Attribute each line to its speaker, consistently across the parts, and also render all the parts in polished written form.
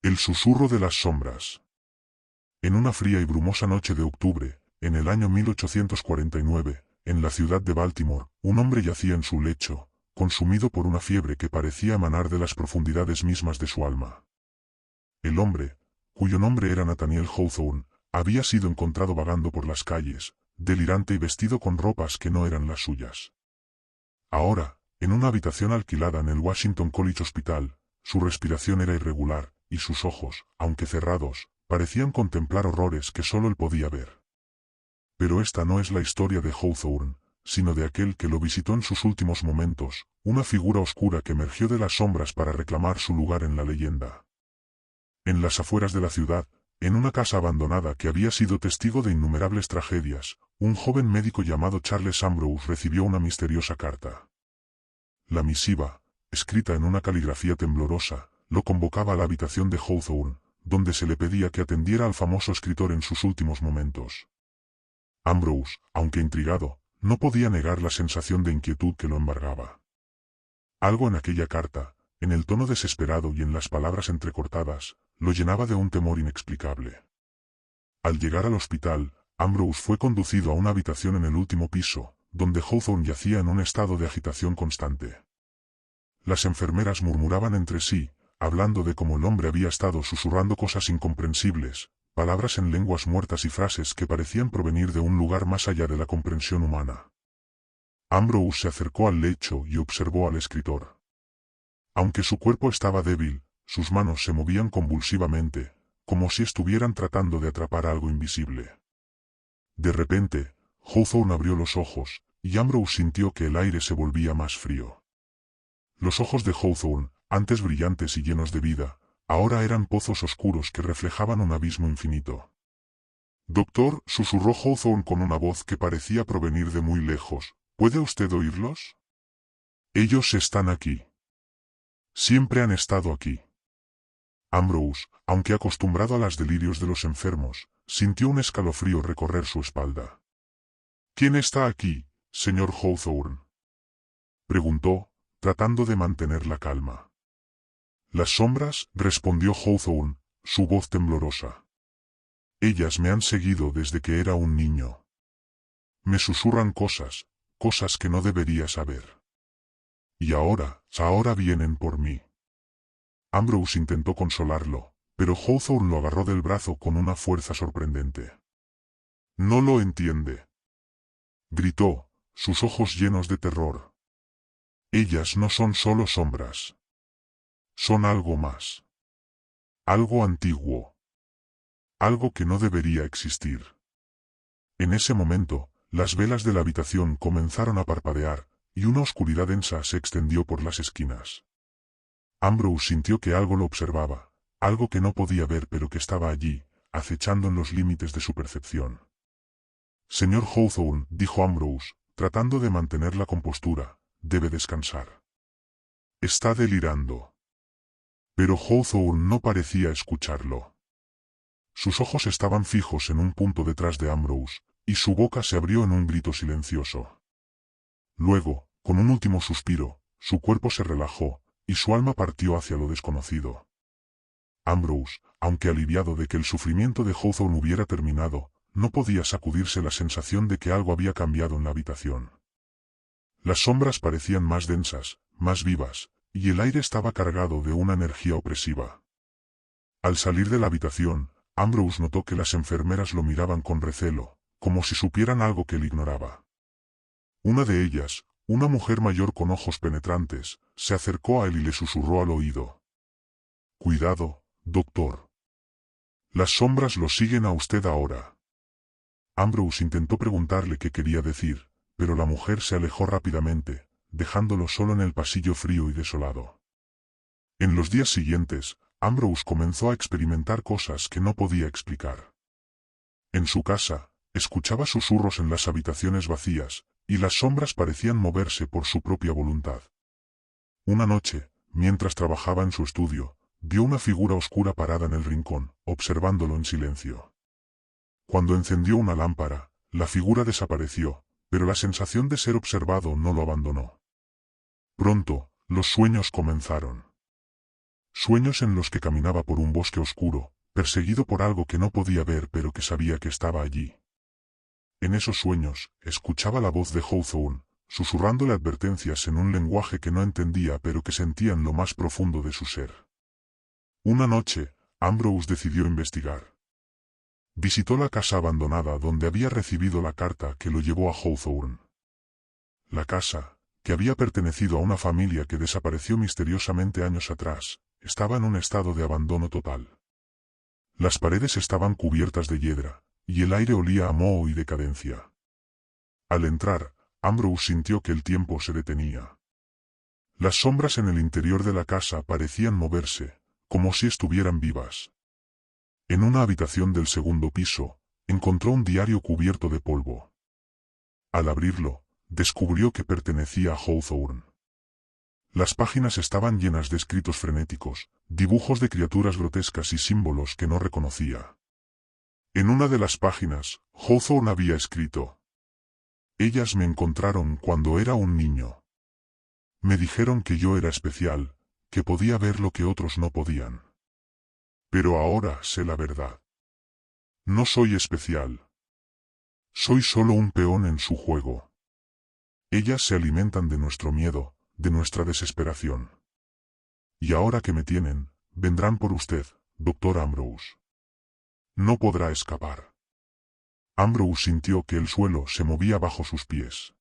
Speaker 1: El susurro de las sombras. En una fría y brumosa noche de octubre, en el año 1849, en la ciudad de Baltimore, un hombre yacía en su lecho, consumido por una fiebre que parecía emanar de las profundidades mismas de su alma. El hombre, cuyo nombre era Nathaniel Hawthorne, había sido encontrado vagando por las calles, delirante y vestido con ropas que no eran las suyas. Ahora, en una habitación alquilada en el Washington College Hospital, su respiración era irregular, y sus ojos, aunque cerrados, parecían contemplar horrores que solo él podía ver. Pero esta no es la historia de Hawthorne, sino de aquel que lo visitó en sus últimos momentos, una figura oscura que emergió de las sombras para reclamar su lugar en la leyenda. En las afueras de la ciudad, en una casa abandonada que había sido testigo de innumerables tragedias, un joven médico llamado Charles Ambrose recibió una misteriosa carta. La misiva, escrita en una caligrafía temblorosa, lo convocaba a la habitación de Hawthorne, donde se le pedía que atendiera al famoso escritor en sus últimos momentos. Ambrose, aunque intrigado, no podía negar la sensación de inquietud que lo embargaba. Algo en aquella carta, en el tono desesperado y en las palabras entrecortadas, lo llenaba de un temor inexplicable. Al llegar al hospital, Ambrose fue conducido a una habitación en el último piso, donde Hawthorne yacía en un estado de agitación constante. Las enfermeras murmuraban entre sí, hablando de cómo el hombre había estado susurrando cosas incomprensibles, palabras en lenguas muertas y frases que parecían provenir de un lugar más allá de la comprensión humana. Ambrose se acercó al lecho y observó al escritor. Aunque su cuerpo estaba débil, sus manos se movían convulsivamente, como si estuvieran tratando de atrapar algo invisible. De repente, Hawthorne abrió los ojos, y Ambrose sintió que el aire se volvía más frío. Los ojos de Hawthorne, antes brillantes y llenos de vida, ahora eran pozos oscuros que reflejaban un abismo infinito. «Doctor», susurró Hawthorne con una voz que parecía provenir de muy lejos, «¿puede usted oírlos? Ellos están aquí. Siempre han estado aquí». Ambrose, aunque acostumbrado a los delirios de los enfermos, sintió un escalofrío recorrer su espalda. «¿Quién está aquí, señor Hawthorne?», preguntó, tratando de mantener la calma. «Las sombras», respondió Hawthorne, su voz temblorosa. «Ellas me han seguido desde que era un niño. Me susurran cosas que no debería saber. Y ahora vienen por mí». Ambrose intentó consolarlo, pero Hawthorne lo agarró del brazo con una fuerza sorprendente. «No lo entiende», gritó, sus ojos llenos de terror. «Ellas no son solo sombras. Son algo más. Algo antiguo. Algo que no debería existir». En ese momento, las velas de la habitación comenzaron a parpadear, y una oscuridad densa se extendió por las esquinas. Ambrose sintió que algo lo observaba, algo que no podía ver pero que estaba allí, acechando en los límites de su percepción. «Señor Hawthorne», dijo Ambrose, tratando de mantener la compostura, «debe descansar. Está delirando». Pero Hawthorne no parecía escucharlo. Sus ojos estaban fijos en un punto detrás de Ambrose, y su boca se abrió en un grito silencioso. Luego, con un último suspiro, su cuerpo se relajó, y su alma partió hacia lo desconocido. Ambrose, aunque aliviado de que el sufrimiento de Hawthorne hubiera terminado, no podía sacudirse la sensación de que algo había cambiado en la habitación. Las sombras parecían más densas, más vivas, y el aire estaba cargado de una energía opresiva. Al salir de la habitación, Ambrose notó que las enfermeras lo miraban con recelo, como si supieran algo que él ignoraba. Una de ellas, una mujer mayor con ojos penetrantes, se acercó a él y le susurró al oído. «Cuidado, doctor. Las sombras lo siguen a usted ahora». Ambrose intentó preguntarle qué quería decir, pero la mujer se alejó rápidamente, dejándolo solo en el pasillo frío y desolado. En los días siguientes, Ambrose comenzó a experimentar cosas que no podía explicar. En su casa, escuchaba susurros en las habitaciones vacías, y las sombras parecían moverse por su propia voluntad. Una noche, mientras trabajaba en su estudio, vio una figura oscura parada en el rincón, observándolo en silencio. Cuando encendió una lámpara, la figura desapareció, pero la sensación de ser observado no lo abandonó. Pronto, los sueños comenzaron. Sueños en los que caminaba por un bosque oscuro, perseguido por algo que no podía ver pero que sabía que estaba allí. En esos sueños, escuchaba la voz de Hawthorne, susurrándole advertencias en un lenguaje que no entendía pero que sentía en lo más profundo de su ser. Una noche, Ambrose decidió investigar. Visitó la casa abandonada donde había recibido la carta que lo llevó a Hawthorne. La casa, que había pertenecido a una familia que desapareció misteriosamente años atrás, estaba en un estado de abandono total. Las paredes estaban cubiertas de hiedra, y el aire olía a moho y decadencia. Al entrar, Ambrose sintió que el tiempo se detenía. Las sombras en el interior de la casa parecían moverse, como si estuvieran vivas. En una habitación del segundo piso, encontró un diario cubierto de polvo. Al abrirlo, descubrió que pertenecía a Hawthorne. Las páginas estaban llenas de escritos frenéticos, dibujos de criaturas grotescas y símbolos que no reconocía. En una de las páginas, Hawthorne había escrito: «Ellas me encontraron cuando era un niño. Me dijeron que yo era especial, que podía ver lo que otros no podían. Pero ahora sé la verdad. No soy especial. Soy solo un peón en su juego. Ellas se alimentan de nuestro miedo, de nuestra desesperación. Y ahora que me tienen, vendrán por usted, Dr. Ambrose. No podrá escapar». Ambrose sintió que el suelo se movía bajo sus pies.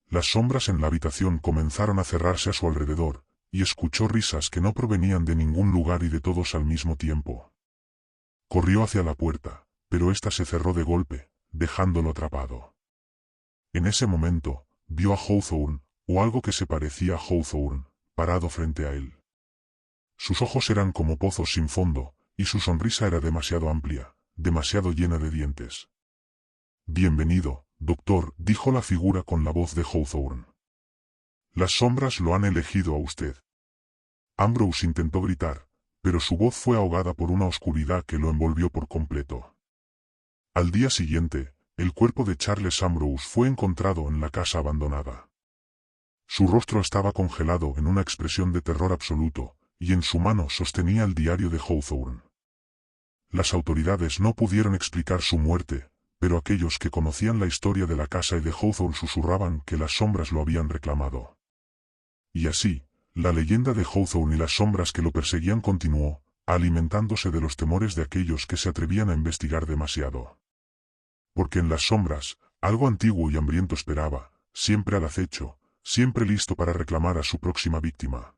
Speaker 1: Las sombras en la habitación comenzaron a cerrarse a su alrededor, y escuchó risas que no provenían de ningún lugar y de todos al mismo tiempo. Corrió hacia la puerta, pero ésta se cerró de golpe, dejándolo atrapado. En ese momento, vio a Hawthorne, o algo que se parecía a Hawthorne, parado frente a él. Sus ojos eran como pozos sin fondo, y su sonrisa era demasiado amplia, demasiado llena de dientes. «Bienvenido, doctor», dijo la figura con la voz de Hawthorne. «Las sombras lo han elegido a usted». Ambrose intentó gritar, pero su voz fue ahogada por una oscuridad que lo envolvió por completo. Al día siguiente, el cuerpo de Charles Ambrose fue encontrado en la casa abandonada. Su rostro estaba congelado en una expresión de terror absoluto, y en su mano sostenía el diario de Hawthorne. Las autoridades no pudieron explicar su muerte, pero aquellos que conocían la historia de la casa y de Hawthorne susurraban que las sombras lo habían reclamado. Y así, la leyenda de Hawthorne y las sombras que lo perseguían continuó, alimentándose de los temores de aquellos que se atrevían a investigar demasiado. Porque en las sombras, algo antiguo y hambriento esperaba, siempre al acecho, siempre listo para reclamar a su próxima víctima.